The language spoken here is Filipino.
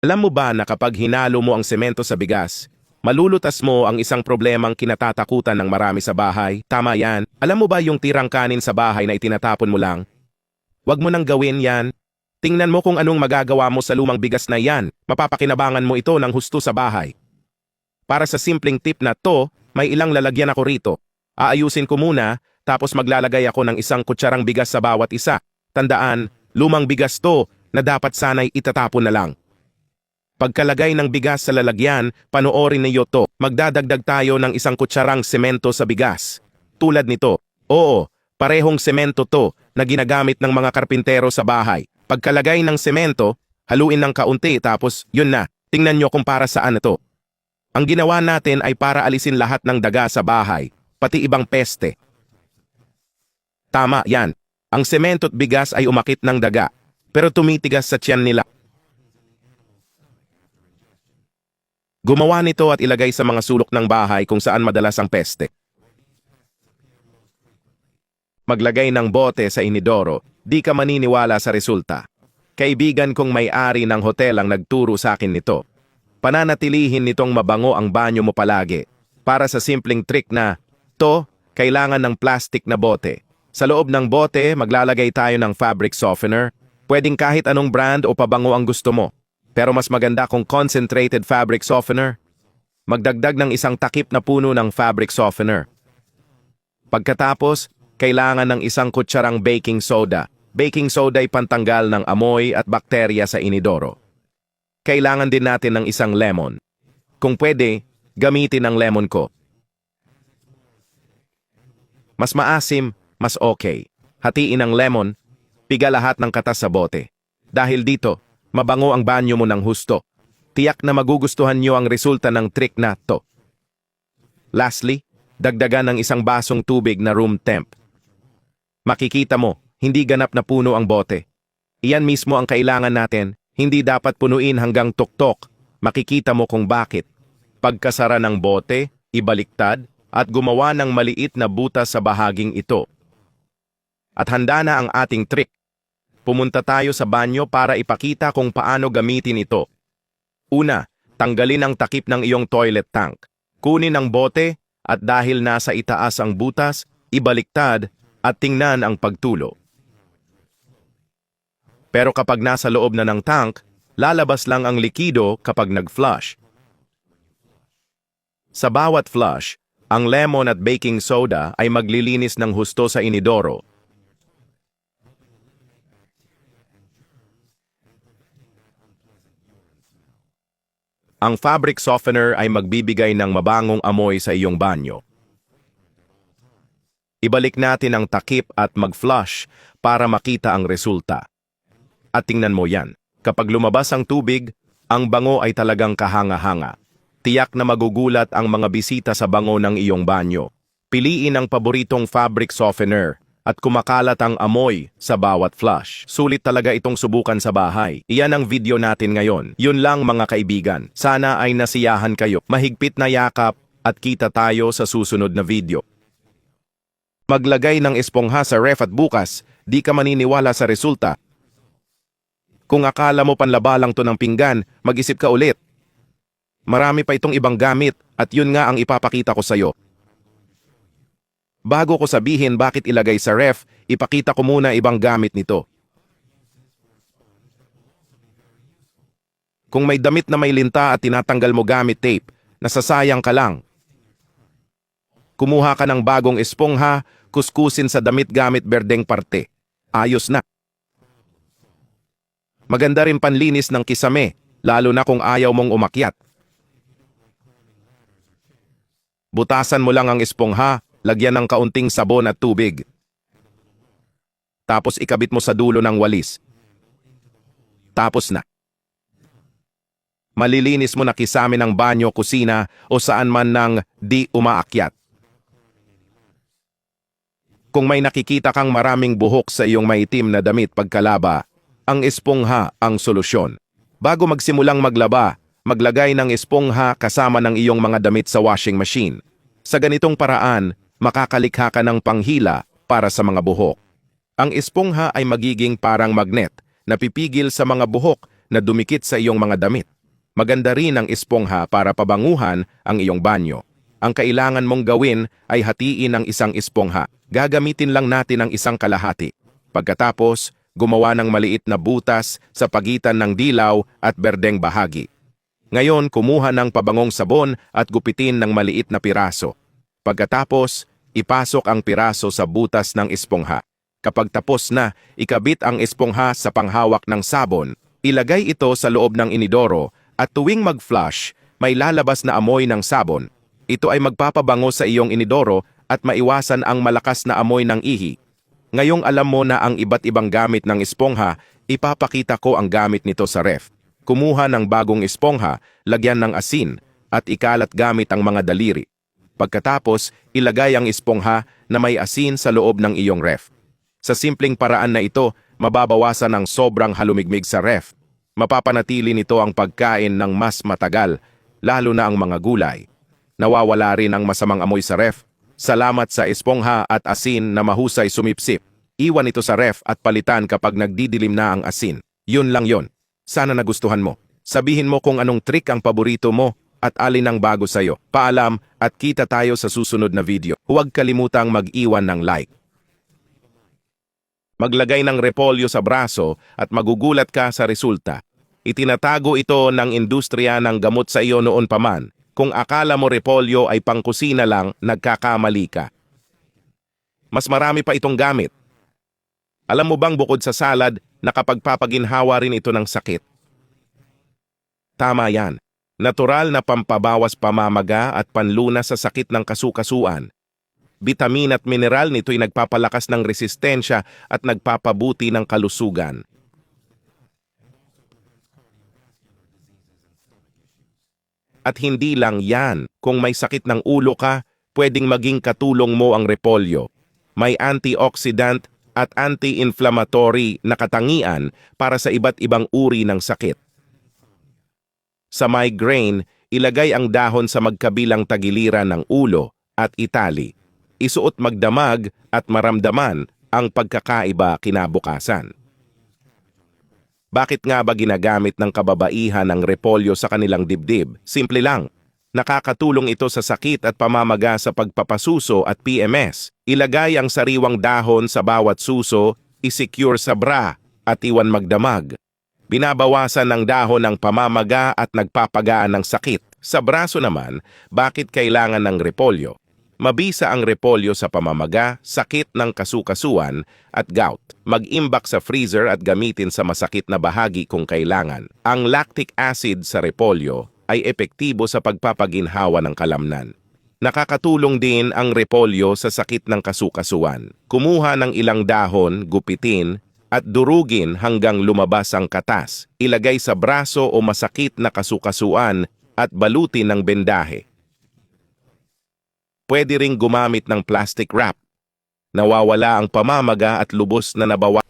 Alam mo ba na kapag hinalo mo ang semento sa bigas, malulutas mo ang isang problemang kinatatakutan ng marami sa bahay? Tama yan. Alam mo ba yung tirang kanin sa bahay na itinatapon mo lang? Huwag mo nang gawin yan. Tingnan mo kung anong magagawa mo sa lumang bigas na yan. Mapapakinabangan mo ito ng husto sa bahay. Para sa simpleng tip na to, may ilang lalagyan ako rito. Aayusin ko muna, tapos maglalagay ako ng isang kutsarang bigas sa bawat isa. Tandaan, lumang bigas to na dapat sana'y itatapon na lang. Pagkalagay ng bigas sa lalagyan, panoorin niyo to. Magdadagdag tayo ng isang kutsarang semento sa bigas. Tulad nito. Oo, parehong semento to na ginagamit ng mga karpintero sa bahay. Pagkalagay ng semento, haluin ng kaunti tapos yun na. Tingnan nyo kung para saan ito. Ang ginawa natin ay para alisin lahat ng daga sa bahay, pati ibang peste. Tama yan. Ang semento at bigas ay umakit ng daga, pero tumitigas sa tiyan nila. Gumawa nito at ilagay sa mga sulok ng bahay kung saan madalas ang peste. Maglagay ng bote sa inidoro, di ka maniniwala sa resulta. Kaibigan kong may-ari ng hotel ang nagturo sa akin nito. Pananatilihin nitong mabango ang banyo mo palagi. Para sa simpleng trick na, to, kailangan ng plastic na bote. Sa loob ng bote, maglalagay tayo ng fabric softener. Pwedeng kahit anong brand o pabango ang gusto mo. Pero mas maganda kung concentrated fabric softener. Magdagdag ng isang takip na puno ng fabric softener. Pagkatapos, kailangan ng isang kutsarang baking soda. Baking soda ay pantanggal ng amoy at bakterya sa inidoro. Kailangan din natin ng isang lemon. Kung pwede, gamitin ang lemon ko. Mas maasim, mas okay. Hatiin ang lemon, piga lahat ng katas sa bote. Dahil dito, mabango ang banyo mo ng husto. Tiyak na magugustuhan nyo ang resulta ng trick na to. Lastly, dagdagan ng isang basong tubig na room temp. Makikita mo, hindi ganap na puno ang bote. Iyan mismo ang kailangan natin. Hindi dapat punuin hanggang tuktok. Makikita mo kung bakit. Pagkasara ng bote, ibaliktad, at gumawa ng maliit na butas sa bahaging ito. At handa na ang ating trick. Pumunta tayo sa banyo para ipakita kung paano gamitin ito. Una, tanggalin ang takip ng iyong toilet tank. Kunin ang bote, at dahil nasa itaas ang butas, ibaliktad, at tingnan ang pagtulo. Pero kapag nasa loob na ng tank, lalabas lang ang likido kapag nag-flush. Sa bawat flush, ang lemon at baking soda ay maglilinis ng husto sa inidoro. Ang fabric softener ay magbibigay ng mabangong amoy sa iyong banyo. Ibalik natin ang takip at mag-flush para makita ang resulta. At tingnan mo yan, kapag lumabas ang tubig, ang bango ay talagang kahanga-hanga. Tiyak na magugulat ang mga bisita sa bango ng iyong banyo. Piliin ang paboritong fabric softener at kumakalat ang amoy sa bawat flush. Sulit talaga itong subukan sa bahay. Iyan ang video natin ngayon. Yun lang mga kaibigan. Sana ay nasiyahan kayo. Mahigpit na yakap at kita tayo sa susunod na video. Maglagay ng espongha sa ref at bukas, di ka maniniwala sa resulta. Kung akala mo panlaba lang to ng pinggan, mag-isip ka ulit. Marami pa itong ibang gamit at yun nga ang ipapakita ko sa'yo. Bago ko sabihin bakit ilagay sa ref, ipakita ko muna ibang gamit nito. Kung may damit na may linta at tinatanggal mo gamit tape, nasasayang ka lang. Kumuha ka ng bagong espongha, kuskusin sa damit gamit berdeng parte. Ayos na. Maganda rin panlinis ng kisame, lalo na kung ayaw mong umakyat. Butasan mo lang ang espongha, lagyan ng kaunting sabon at tubig. Tapos ikabit mo sa dulo ng walis. Tapos na. Malilinis mo na kisame ng banyo, kusina o saan man nang di umaakyat. Kung may nakikita kang maraming buhok sa iyong maitim na damit pagkalaba, ang espongha ang solusyon. Bago magsimulang maglaba, maglagay ng espongha kasama ng iyong mga damit sa washing machine. Sa ganitong paraan, makakalikha ka ng panghila para sa mga buhok. Ang espongha ay magiging parang magnet na pipigil sa mga buhok na dumikit sa iyong mga damit. Maganda rin ang espongha para pabanguhan ang iyong banyo. Ang kailangan mong gawin ay hatiin ang isang espongha. Gagamitin lang natin ang isang kalahati. Pagkatapos, gumawa ng maliit na butas sa pagitan ng dilaw at berdeng bahagi. Ngayon, kumuha ng pabangong sabon at gupitin ng maliit na piraso. Pagkatapos, ipasok ang piraso sa butas ng espongha. Kapag tapos na, ikabit ang espongha sa panghawak ng sabon. Ilagay ito sa loob ng inidoro at tuwing mag-flush, may lalabas na amoy ng sabon. Ito ay magpapabango sa iyong inidoro at maiwasan ang malakas na amoy ng ihi. Ngayong alam mo na ang iba't ibang gamit ng espongha, ipapakita ko ang gamit nito sa ref. Kumuha ng bagong espongha, lagyan ng asin, at ikalat gamit ang mga daliri. Pagkatapos, ilagay ang espongha na may asin sa loob ng iyong ref. Sa simpleng paraan na ito, mababawasan ang sobrang halumigmig sa ref. Mapapanatili nito ang pagkain ng mas matagal, lalo na ang mga gulay. Nawawala rin ang masamang amoy sa ref. Salamat sa espongha at asin na mahusay sumipsip. Iwan ito sa ref at palitan kapag nagdidilim na ang asin. Yun lang yon. Sana nagustuhan mo. Sabihin mo kung anong trick ang paborito mo at alin ang bago sa'yo. Paalam at kita tayo sa susunod na video. Huwag kalimutang mag-iwan ng like. Maglagay ng repolyo sa braso at magugulat ka sa resulta. Itinatago ito ng industriya ng gamot sa iyo noon pa man. Kung akala mo repolyo ay pangkusina lang, nagkakamali ka. Mas marami pa itong gamit. Alam mo bang bukod sa salad, nakapagpapaginhawa rin ito ng sakit? Tama yan. Natural na pampabawas pamamaga at panlunas sa sakit ng kasukasuan. Bitamin at mineral nito'y nagpapalakas ng resistensya at nagpapabuti ng kalusugan. At hindi lang yan, kung may sakit ng ulo ka, pwedeng maging katulong mo ang repolyo. May antioxidant at anti-inflammatory na katangian para sa iba't ibang uri ng sakit. Sa migraine, ilagay ang dahon sa magkabilang tagiliran ng ulo at itali. Isuot magdamag at maramdaman ang pagkakaiba kinabukasan. Bakit nga ba ginagamit ng kababaihan ang repolyo sa kanilang dibdib? Simple lang. Nakakatulong ito sa sakit at pamamaga sa pagpapasuso at PMS. Ilagay ang sariwang dahon sa bawat suso, isecure sa bra at iwan magdamag. Binabawasan ng dahon ang pamamaga at nagpapagaan ng sakit. Sa braso naman, bakit kailangan ng repolyo? Mabisa ang repolyo sa pamamaga, sakit ng kasukasuan at gout. Mag-imbak sa freezer at gamitin sa masakit na bahagi kung kailangan. Ang lactic acid sa repolyo ay epektibo sa pagpapaginhawa ng kalamnan. Nakakatulong din ang repolyo sa sakit ng kasukasuan. Kumuha ng ilang dahon, gupitin, at durugin hanggang lumabas ang katas. Ilagay sa braso o masakit na kasukasuan at balutin ng bendahe. Pwede ring gumamit ng plastic wrap. Nawawala ang pamamaga at lubos na nabawa.